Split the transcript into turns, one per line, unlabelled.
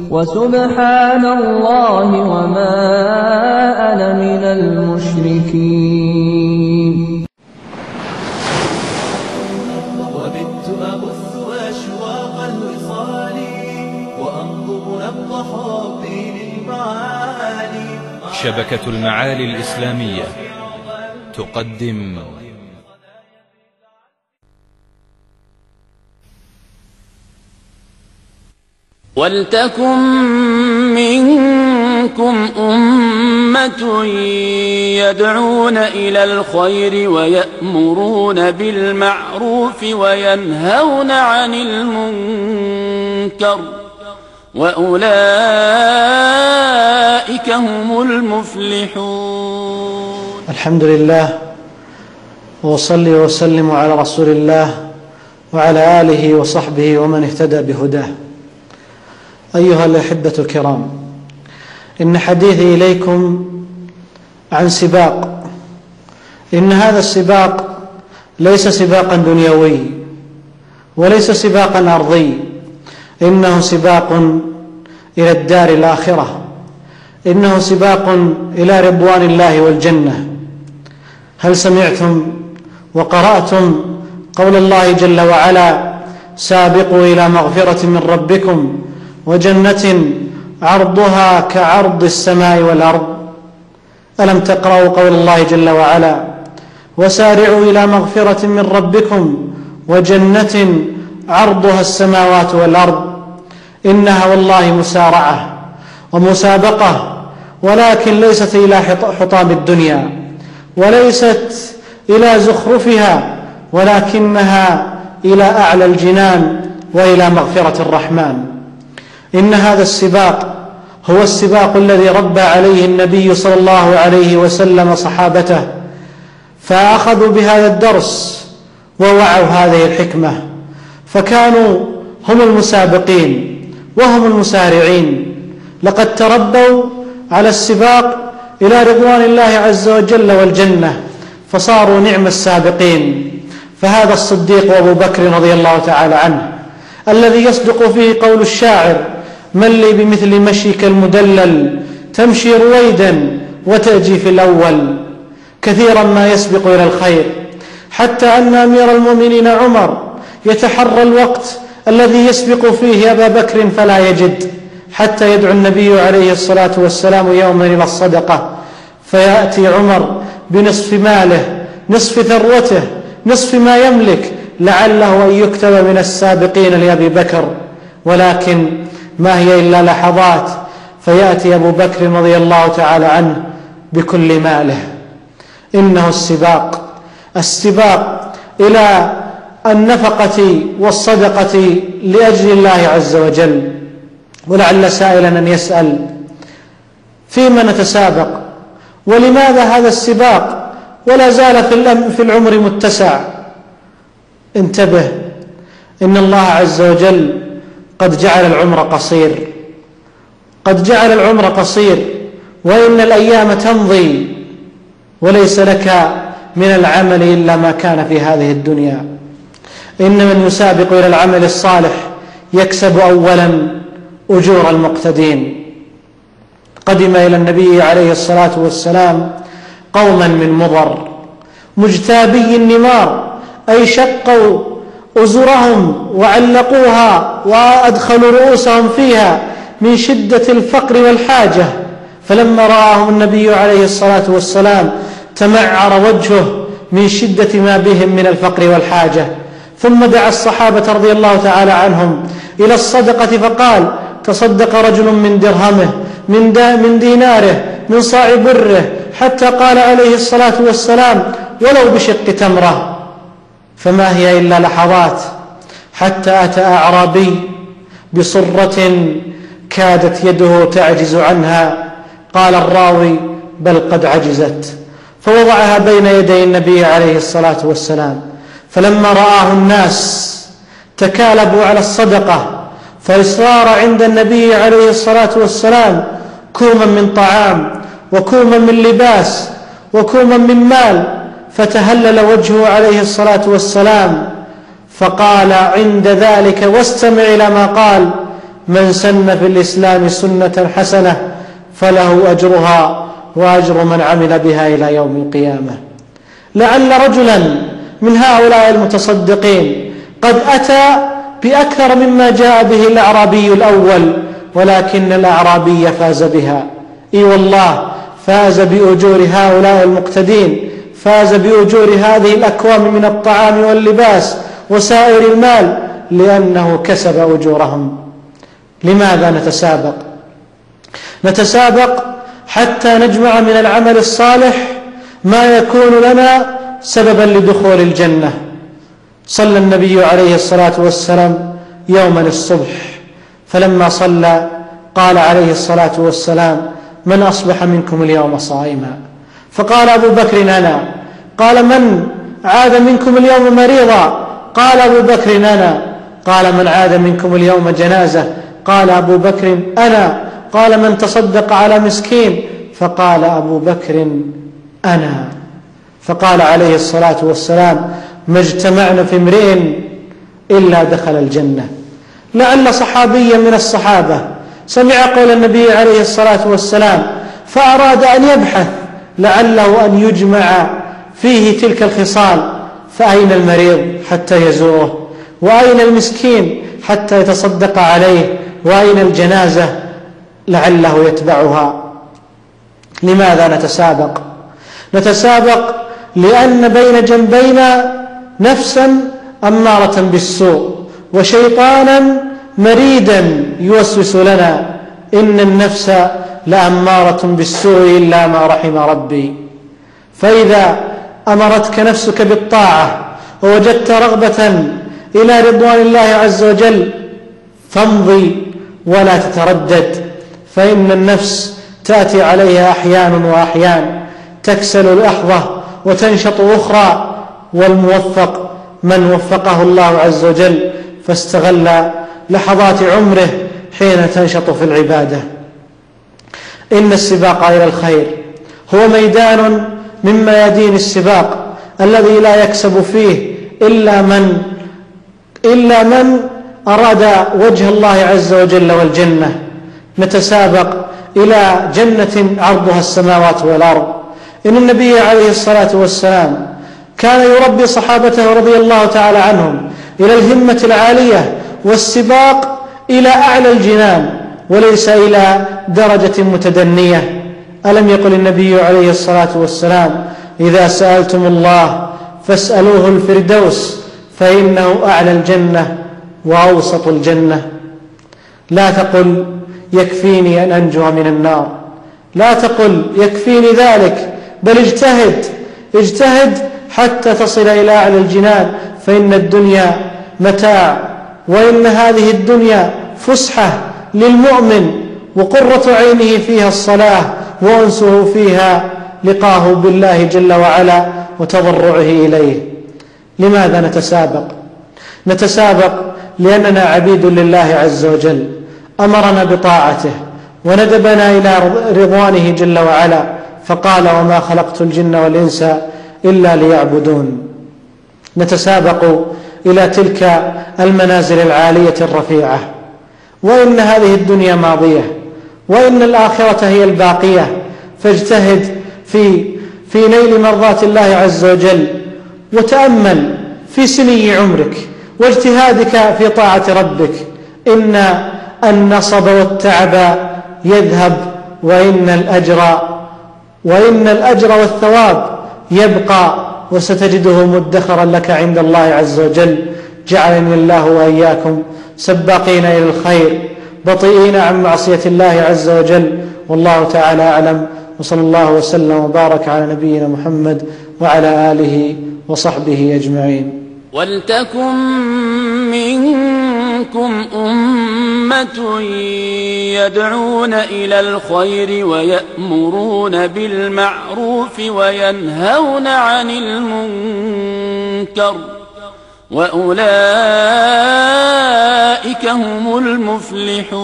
وسبحان الله وما أنا من المشركين.
وبت أبث أشواق الوصال وأنظم نبض حبي للمعالي.
شبكة المعالي الإسلامية تقدم
ولتكن منكم أمة يدعون إلى الخير ويأمرون بالمعروف وينهون عن المنكر وأولئك هم المفلحون.
الحمد لله، وأصلي وأسلم على رسول الله وعلى آله وصحبه ومن اهتدى بهداه. أيها الأحبة الكرام، إن حديثي إليكم عن سباق. إن هذا السباق ليس سباقا دنيوي وليس سباقا أرضي، إنه سباق إلى الدار الآخرة، إنه سباق إلى رضوان الله والجنة. هل سمعتم وقرأتم قول الله جل وعلا: سابقوا إلى مغفرة من ربكم وجنة عرضها كعرض السماء والأرض؟ ألم تقرأوا قول الله جل وعلا: وسارعوا إلى مغفرة من ربكم وجنة عرضها السماوات والأرض؟ إنها والله مسارعة ومسابقة، ولكن ليست إلى حطام الدنيا وليست إلى زخرفها، ولكنها إلى أعلى الجنان وإلى مغفرة الرحمن. إن هذا السباق هو السباق الذي ربى عليه النبي صلى الله عليه وسلم صحابته، فأخذوا بهذا الدرس ووعوا هذه الحكمة، فكانوا هم المسابقين وهم المسارعين. لقد تربوا على السباق إلى رضوان الله عز وجل والجنة، فصاروا نعم السابقين. فهذا الصديق أبو بكر رضي الله تعالى عنه الذي يصدق فيه قول الشاعر: من لي بمثل مشيك المدلل تمشي رويدا وتأجي في الأول. كثيرا ما يسبق إلى الخير، حتى أن أمير المؤمنين عمر يتحرى الوقت الذي يسبق فيه أبا بكر فلا يجد، حتى يدعو النبي عليه الصلاة والسلام يوما إلى الصدقة، فيأتي عمر بنصف ماله، نصف ثروته، نصف ما يملك، لعله أن يكتب من السابقين لأبي بكر، ولكن ما هي إلا لحظات، فيأتي أبو بكر رضي الله تعالى عنه بكل ماله. إنه السباق إلى النفقة والصدقة لأجل الله عز وجل. ولعل سائلا أن يسأل: فيما نتسابق؟ ولماذا هذا السباق ولا زال في العمر متسع؟ انتبه، إن الله عز وجل قد جعل العمر قصير، قد جعل العمر قصير، وإن الأيام تمضي وليس لك من العمل إلا ما كان في هذه الدنيا. إن من يسابق إلى العمل الصالح يكسب أولا أجور المقتدين. قدم إلى النبي عليه الصلاة والسلام قوما من مضر مجتابي النمار، أي شقوا أزرهم وعلقوها وأدخلوا رؤوسهم فيها من شدة الفقر والحاجة. فلما رآهم النبي عليه الصلاة والسلام تمعر وجهه من شدة ما بهم من الفقر والحاجة، ثم دعا الصحابة رضي الله تعالى عنهم إلى الصدقة، فقال: تصدق رجل من درهمه، من ديناره، من صاع بره، حتى قال عليه الصلاة والسلام: ولو بشق تمرة. فما هي إلا لحظات، حتى أتى أعرابي بصرة كادت يده تعجز عنها. قال الراوي: بل قد عجزت. فوضعها بين يدي النبي عليه الصلاة والسلام. فلما رآه الناس تكالبوا على الصدقة، فصار عند النبي عليه الصلاة والسلام كوما من طعام وكوما من لباس وكوما من مال، فتهلل وجهه عليه الصلاة والسلام، فقال عند ذلك: واستمع إلى ما قال: من سن في الإسلام سنة حسنة فله أجرها وأجر من عمل بها إلى يوم القيامة. لعل رجلا من هؤلاء المتصدقين قد أتى بأكثر مما جاء به الأعرابي الأول، ولكن الأعرابي فاز بها. إي والله، فاز بأجور هؤلاء المقتدين، فاز بأجور هذه الأكوام من الطعام واللباس وسائر المال، لأنه كسب أجورهم. لماذا نتسابق؟ نتسابق حتى نجمع من العمل الصالح ما يكون لنا سببا لدخول الجنة. صلى النبي عليه الصلاة والسلام يوما الصبح، فلما صلى قال عليه الصلاة والسلام: من أصبح منكم اليوم صائما؟ فقال أبو بكر: أنا. قال: من عاد منكم اليوم مريضا؟ قال أبو بكر: أنا. قال: من عاد منكم اليوم جنازة؟ قال أبو بكر: أنا. قال: من تصدق على مسكين؟ فقال أبو بكر: أنا. فقال عليه الصلاة والسلام: ما اجتمعنا في امرئ إلا دخل الجنة. لعل صحابيا من الصحابة سمع قول النبي عليه الصلاة والسلام فأراد أن يبحث لعله أن يجمع فيه تلك الخصال، فأين المريض حتى يزوره؟ وأين المسكين حتى يتصدق عليه؟ وأين الجنازة لعله يتبعها؟ لماذا نتسابق؟ نتسابق لأن بين جنبينا نفسا أمارة بالسوء وشيطانا مريدا يوسوس لنا. إن النفس لأمارة بالسوء إلا ما رحم ربي. فإذا أمرتك نفسك بالطاعة ووجدت رغبة إلى رضوان الله عز وجل فامضي ولا تتردد، فإن النفس تأتي عليها أحيان وأحيان، تكسل لحظة وتنشط أخرى. والموفق من وفقه الله عز وجل فاستغل لحظات عمره حين تنشط في العبادة. إن السباق إلى الخير هو ميدان من ميادين السباق الذي لا يكسب فيه إلا من أراد وجه الله عز وجل والجنة. نتسابق إلى جنة عرضها السماوات والأرض. إن النبي عليه الصلاة والسلام كان يربي صحابته رضي الله تعالى عنهم إلى الهمة العالية والسباق إلى أعلى الجنان وليس إلى درجة متدنية. ألم يقل النبي عليه الصلاة والسلام: إذا سألتم الله فاسألوه الفردوس فإنه أعلى الجنة وأوسط الجنة. لا تقل يكفيني أن أنجو من النار، لا تقل يكفيني ذلك، بل اجتهد حتى تصل إلى أعلى الجنان. فإن الدنيا متاع، وإن هذه الدنيا فسحة للمؤمن، وقرة عينه فيها الصلاة، وأنسه فيها لقاه بالله جل وعلا وتضرعه إليه. لماذا نتسابق؟ نتسابق لأننا عبيد لله عز وجل، أمرنا بطاعته وندبنا إلى رضوانه جل وعلا، فقال: وما خلقت الجن والإنس إلا ليعبدون. نتسابق إلى تلك المنازل العالية الرفيعة، وإن هذه الدنيا ماضية وإن الآخرة هي الباقية. فاجتهد في نيل مرضات الله عز وجل، وتأمل في سني عمرك واجتهادك في طاعة ربك. إن النصب والتعب يذهب، وإن الأجر والثواب يبقى، وستجده مدخرا لك عند الله عز وجل. جعلني الله وإياكم سباقين إلى الخير بطيئين عن معصية الله عز وجل. والله تعالى أعلم، وصلى الله وسلم وبارك على نبينا محمد وعلى آله وصحبه أجمعين.
ولتكن منكم أمة يدعون إلى الخير ويأمرون بالمعروف وينهون عن المنكر، وأولئك هم المفلحون.